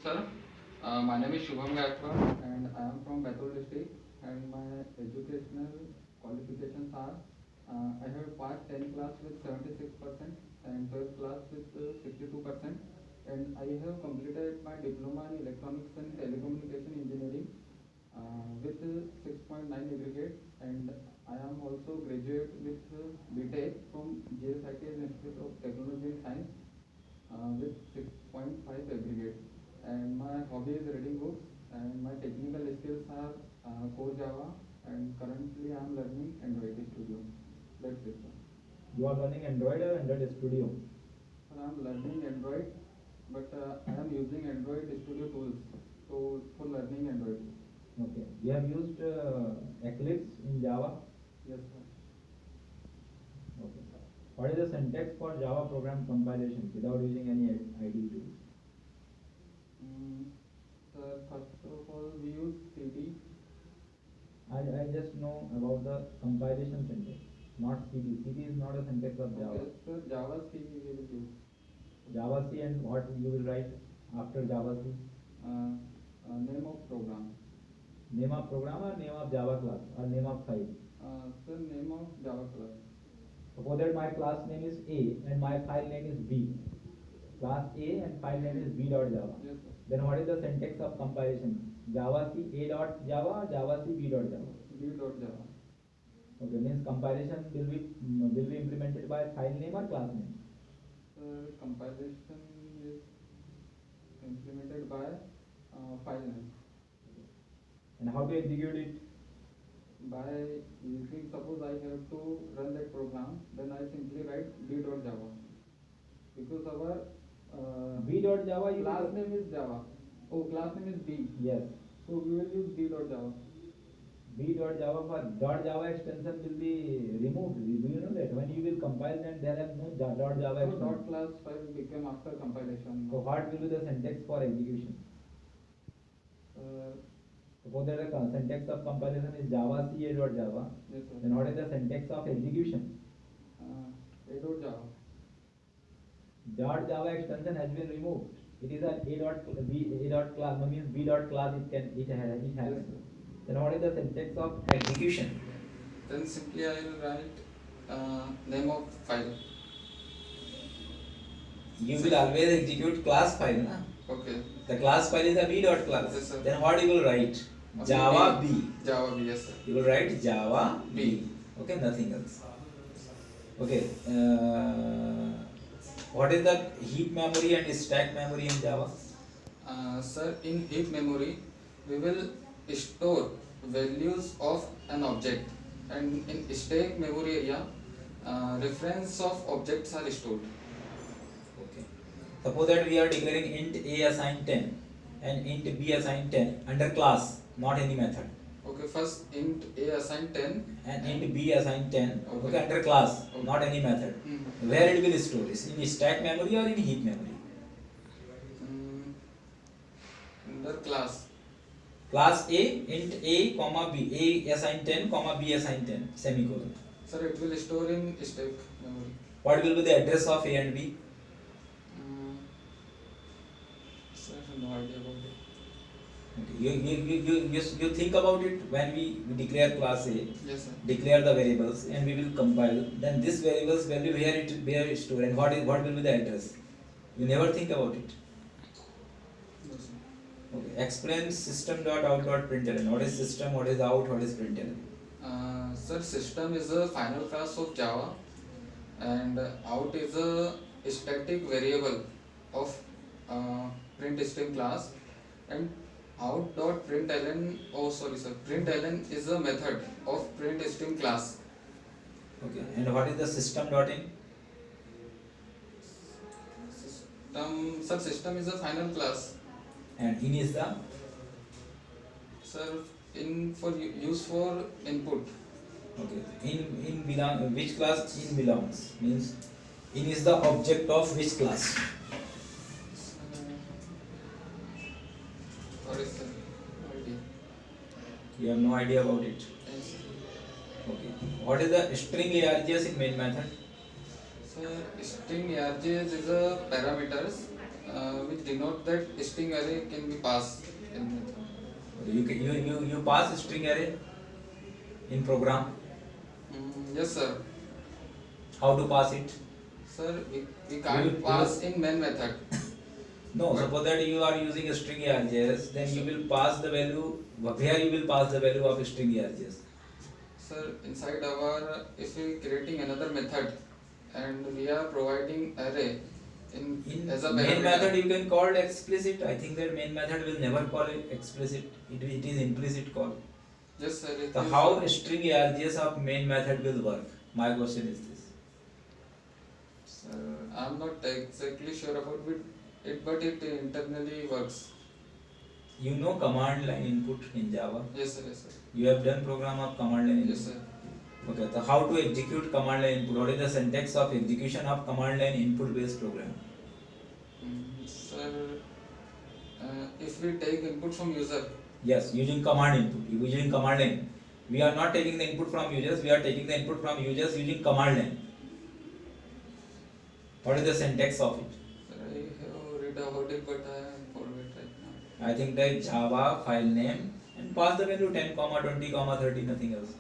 Sir, my name is Shubham Gaikwad and I am from Batul district, and my educational qualifications are I have passed 10th class with 76% and 12th class with 62%, and I have completed my diploma in electronics and telecommunication engineering with 6.9 aggregate, and I am also graduate with BTech from GSIT's Institute of Technology and Science with 6.5 aggregate. And my hobby is reading books, and my technical skills are Core Java, and currently I am learning Android Studio. That's it, sir. You are learning Android or Android Studio? Sir, I am learning Android, but I am using Android Studio tools for learning Android. Okay. You have used Eclipse in Java? Yes, sir. Okay. What is the syntax for Java program compilation without using any IDE tools? Mm, Sir, first of all, we use CD. I just know about the compilation syntax, not CD. CD is not a syntax of Java. Okay, sir, Java C we will use. Java C, and what you will write after Java C? Name of program. Name of program or name of Java class or name of file? Sir, name of Java class. Suppose that my class name is A and my file name is B. Class A and file name is b.java. Yes, sir. Then what is the syntax of compilation? Java C A.java or Java C B.java? B.java. Okay, means compilation will be implemented by file name or class name? Compilation is implemented by file name. And how to execute it? By using, suppose I have to run that program, then I simply write b.java, because our B.java class name is Java. Oh, class name is B. Yes. So we will use b.java. B.java for .java extension will be removed. Do you know that? When you will compile, then there are no .java So extension. dot class file became after compilation. So what will be the syntax for execution? Suppose that the syntax of compilation is Java C A.java. Yes, sir. Then what is the syntax of execution? A.java. .java extension has been removed. It is an A dot class, means B dot class. It has. Yes, Then what is the syntax of execution? Then simply I will write name of file. You will always execute class file, na? Okay. The class file is a B dot class. Yes, sir. Then what you will write? Okay, Java B. Java B, yes, sir. You will write Java B. Okay, nothing else. Okay. What is the heap memory and stack memory in Java? Sir, in heap memory, we will store values of an object, and in stack memory area, reference of objects are stored. Okay. Suppose that we are declaring int A assigned 10 and int B assigned 10 under class, not any method. Okay, first int A assigned 10 And int B assigned 10, Okay. under class, Okay. not any method. Mhm. Where it will store? Is in stack memory or in heap memory? Under class. Class A, int A, comma B, A assigned 10, comma B assigned 10, semicolon. Sir, it will store in stack memory. What will be the address of A and B? Sir, I have no idea about it. Okay. You think about it. When we declare class A, Yes, sir. declare the variables, and we will compile, then this variables value where it store, and what will be the address? You never think about it. Yes, sir. Okay. Explain system.out.println. What is system? What is out? What is println? Sir, system is a final class of Java, and out is a static variable of print string class, and out.println, println is a method of print string class. Okay. And what is the system.in? System is a final class. And in is the? Sir, in for use for input. Okay. In belong, which class in belongs? Means in is the object of which class? Sorry, sir. No idea. You have no idea about it. Yes, sir. Okay. What is the string args in main method? So string args is a parameters which denote that string array can be passed in method. You pass string array in program. Yes, sir. How to pass it? Sir, we You can't will- pass in main method. No, But- suppose that you are using a string args, then you will pass the value. Where you will pass the value of string args? Sir, inside our, if we creating another method and we are providing array In as a main parameter. method you can call explicit. I think that main method will never call it explicit. It is implicit call. Yes, sir. It So is- how string args of main method will work? My question is this. Sir, I'm not exactly sure about it, but it internally works. You know command line input in Java. Yes, sir. Yes, sir. You have done program of command line input. Yes, sir. Okay, so how to execute command line input? What is the syntax of execution of command line input based program? Sir, if we take input from user. Yes, using command input, using command line. We are not taking the input from users, we are taking the input from users using command line. What is the syntax of it? Sir, I have read about it, but I forget right now. I think that Java file name and pass the value 10, 20, 30, nothing else.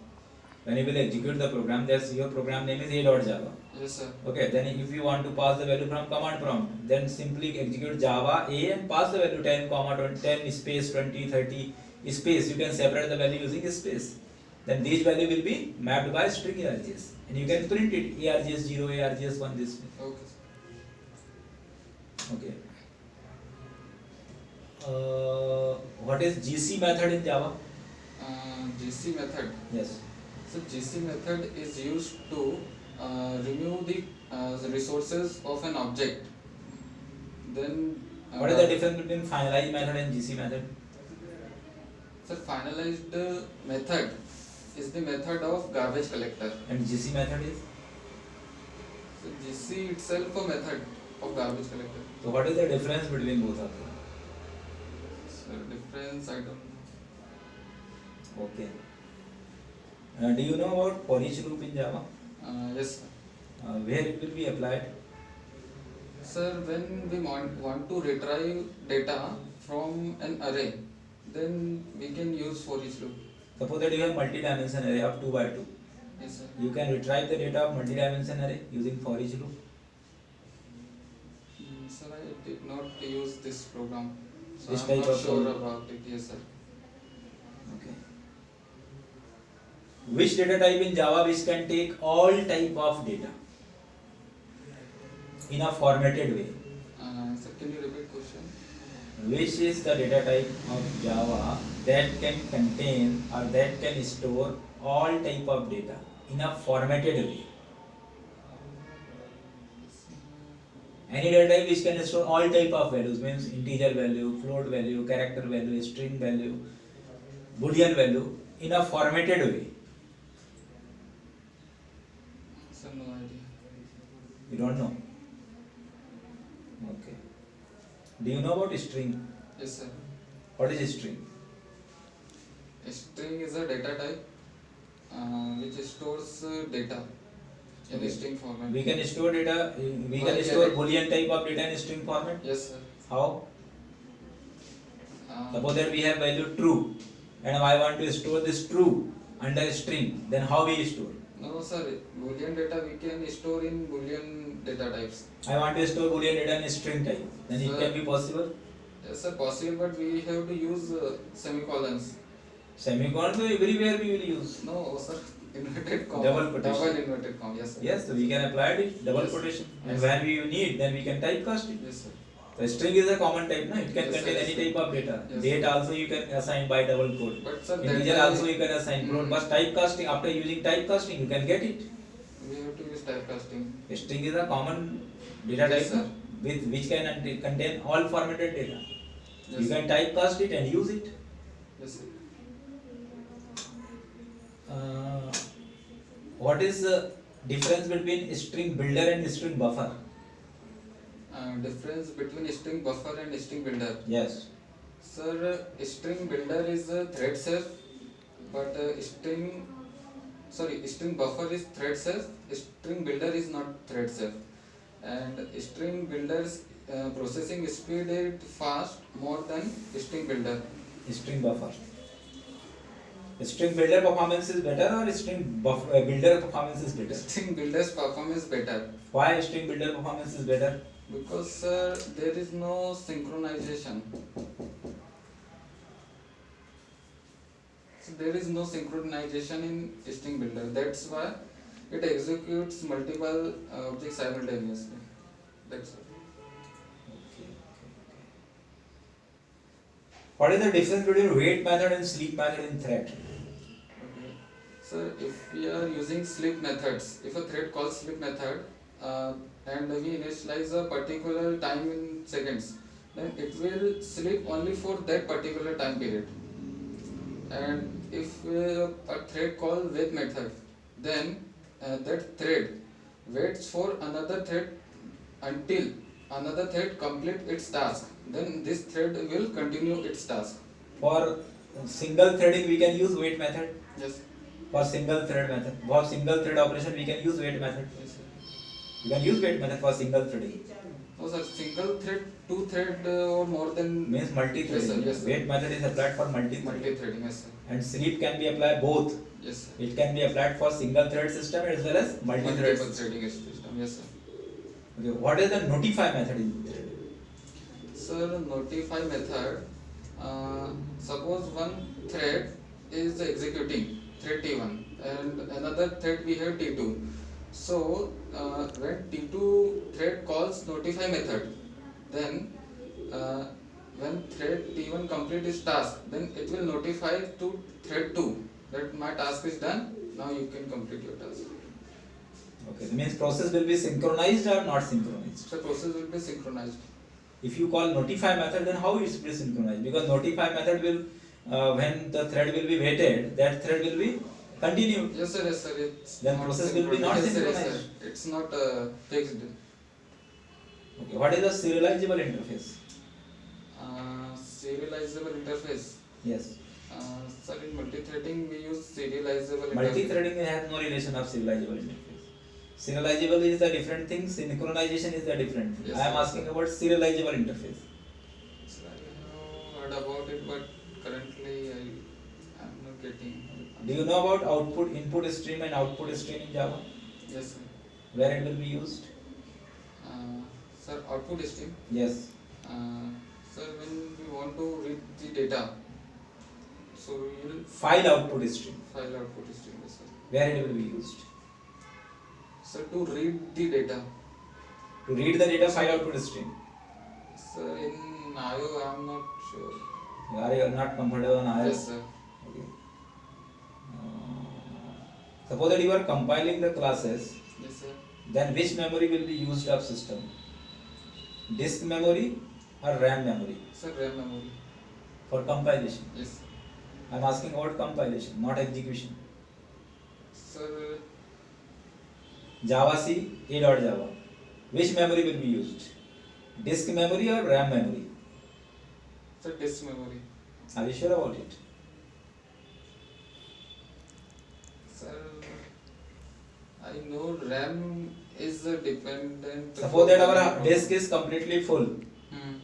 When you will execute the program, there's your program name is a.java. Yes, sir. Okay, then if you want to pass the value from command prompt, then simply execute Java A and pass the value 10, 20, 10 space 20, 30 space. You can separate the value using space. Then these value will be mapped by string args, and you can print it args0, args1 this way. Okay, sir. Okay. What is GC method in Java? GC method. Yes. So GC method is used to remove the resources of an object. Then What is the difference between finalize method and GC method? So finalized method is the method of garbage collector. And GC method is? So GC itself a method of garbage collector. So what is the difference between both of them? So difference I don't know. Okay. Do you know about for each loop in Java? Yes, sir. Where it will be applied? Sir, when we want to retrieve data from an array, then we can use for each loop. Suppose that you have multi-dimensional array of 2 by 2. Yes, sir. You can retrieve the data of multi-dimensional array using for each loop. Sir, I did not use this program, so This I'm type not of sure program. about it. Yes, sir. Okay. Which data type in Java which can take all type of data in a formatted way? Sir, can you repeat question? Which is the data type of Java that can contain or that can store all type of data in a formatted way? Any data type which can store all type of values, means integer value, float value, character value, string value, boolean value in a formatted way. Sir, no idea. You don't know? Okay. Do you know about string? Yes, sir. What is string? A string is a data type which stores data in Okay. a string format. We can store data, we can Well, store yeah. boolean type of data in string format. Yes, sir. How? Uh, Suppose that we have value true and I want to store this true under string, then how we store? no, sir. Boolean data we can store in Boolean data types. I want to store boolean data in string type, then it Sir. can be possible. Yes, sir. Possible, but we have to use semicolons. Semicolon, so everywhere we will use. No, sir. Inverted comma. Double quotation. Double inverted comma. Yes, sir. Yes, so we can apply it, double Yes. quotation. And Yes. when we need, then we can typecast it. Yes, sir. So string is a common type, no? It can Yes, contain sir, any yes, type of data. Yes, Date sir. also you can assign by double quote. But sir, Integer that also you can assign float. Mm. But typecasting, after using typecasting, you can get it. we have to use typecasting. String is a common data Yes, type, no? sir. With which can contain all formatted data. Yes, You sir. can typecast it and use it. Yes, sir. What is the difference between string builder and string buffer? Difference between string buffer and string builder. Yes. Sir, string builder is thread safe, but string buffer is thread safe. String builder is not thread safe, and string builders processing speed is fast more than string builder. String buffer. String builder performance is better or builder performance is better? String builder's performance better. Why string builder performance is better? Because there is no synchronization. So there is no synchronization in string builder. That's why it executes multiple objects simultaneously. That's all. What is the difference between wait method and sleep method in thread? Okay. So if we are using sleep methods, if a thread calls sleep method and we initialize a particular time in seconds, then it will sleep only for that particular time period. And if a thread called wait method, then that thread waits for another thread until another thread complete its task. Then this thread will continue its task. For single threading we can use wait method. Yes. For single thread method, for single thread operation we can use wait method. Yes, sir. You can use wait method for single threading. No, sir. Single thread, two thread or more than Means multi-threading. Yes, sir. Wait method is applied for multi-threading. multi-threading. Yes, sir. And sleep can be applied both. Yes, sir. It can be applied for single thread system as well as multi-thread Multiple system. threading system. Yes, sir. Okay. What is the notify method in thread? Sir, notify method. Suppose one thread is executing, thread T1, and another thread we have T2. So when T2 thread calls notify method, then when thread T1 complete its task, then it will notify to thread 2 that my task is done. Now you can complete your task. Okay. It means process will be synchronized or not synchronized. So process will be synchronized. If you call notify method, then how it will be synchronized? Because notify method will, when the thread will be waited, that thread will be continued. Yes, sir. Yes, sir. It's Then not process will be not yes, sir, yes, synchronized. sir. It's not fixed. Okay. What is the serializable interface? Serializable interface. Yes. Sir, in multi-threading we use serializable interface. Multi-threading has no relation of serializable interface. Serializable is a different thing. Synchronization is a different thing. Yes, I am sir. asking about serializable interface. Sir, I have heard about it, but currently I am not getting. Do you know about output, input stream and output stream in Java? Yes, sir. Where it will be used? Sir, output stream. Yes. Sir, when we want to read the data, so we will File output stream. file output stream. Yes, sir. Where it will be used? Sir, to read the data. To read the data, file output stream. Sir, in IO I am not sure. Are you not comfortable on IO? Yes, sir. Okay. Suppose that you are compiling the classes, Yes, sir. then which memory will be used of system? Disk memory or RAM memory Sir, RAM memory. for compilation? Yes. I am asking about compilation, not execution. Sir, Java C, A.Java. Which memory will be used? Disk memory or RAM memory? sir, disk memory. Are you sure about it? Sir, I know RAM is a dependent. Suppose that our disk is completely full Hmm.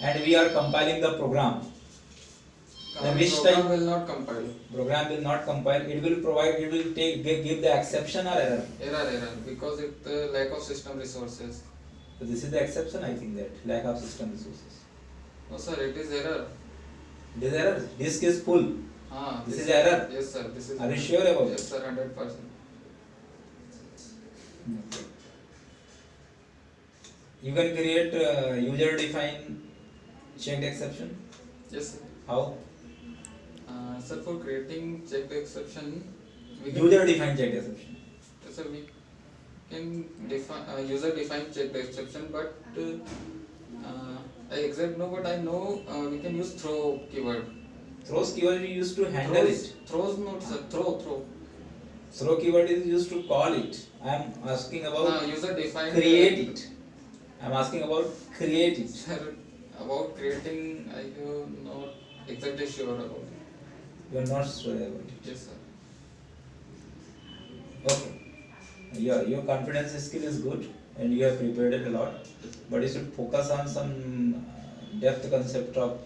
and we are compiling the program. Then which program type? will not compile. Program will not compile. It will provide. It will give the exception or error. Error, because it lack of system resources. So this is the exception. I think that lack of system resources. No, sir, it is error. This is error. Disk is full. This is error. Yes, sir. This is. Are you sure about Yes, it? sir. 100%. Okay. You can create user-defined checked exception. Yes, sir. How? Sir, for creating checked exception, we can. User-defined checked exception. Yes, sir, we can define user-defined checked exception, but I exact know, but I know we can use throw keyword. Throws keyword is used to handle it. Throws not, sir. Throw. Throw keyword is used to call it. I am asking about User-defined. create it. I am asking about create it. Sir, about creating, I am not exactly sure about it. You are not sure about it. Yes, sir. Okay. Your confidence skill is good. and you have prepared it a lot, but you should focus on some depth concept of